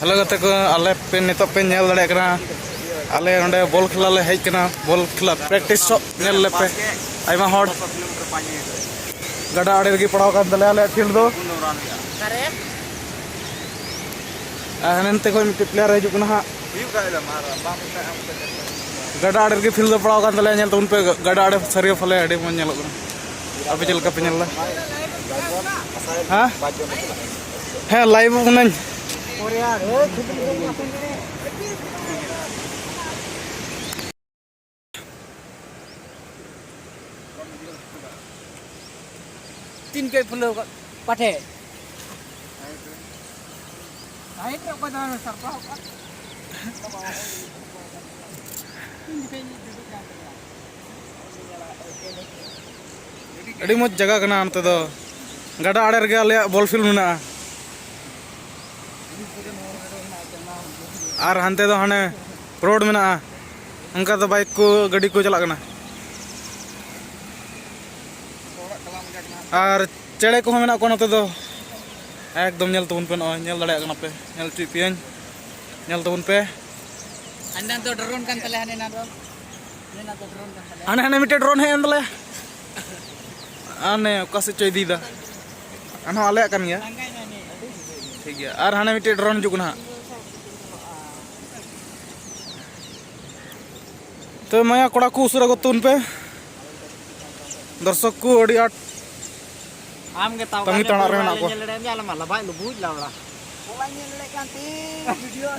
hello गते को आले पे नितो पे नेल दड़े कना आले नोंडे बॉल खेला ले हेज कना बॉल खेला प्रैक्टिस नेल ले पे आइमा हॉड गडा आड़े रगी पड़ाव कान दले आले फील्ड दो हनते को मिट्टी प्लेयर हिजु कना हा गडा आड़े रगी फील्ड दो पड़ाव कान दले नेल तो उन पे गडा आड़े सरियो फले आड़े मन नेल कना अबे चल का पे नेल हां है लाइव उनन तीन के फुल पाठे आई तो पता नहीं सब अड़ी मज जगह कना अंत दो गडा आड़े रगे आले बॉल फील्ड मेना और हानते दो हाने रोड मेना उनका तो बाइक को गाड़ी को चला कना और चेड़े को मेना को नते दो एकदम नेल तबन पे न नेल दड़े कना पे नेल चुपियन नेल तबन पे अन्ना तो ड्रोन कान तले हने ना तो ड्रोन कान तले हाने हाने मिटे ड्रोन है अंदले आने कसे चोय दीदा अन आले कन गया ठीक है और हाने मिटे ड्रोन जुकना तो माया कोड़ा को उसरा गतुन पे दर्शक को अड़ी आट आम के ताव तमी तणा रे ना को ले ले ले माला बाय लुबुज लावड़ा ओला ने ले कांती वीडियो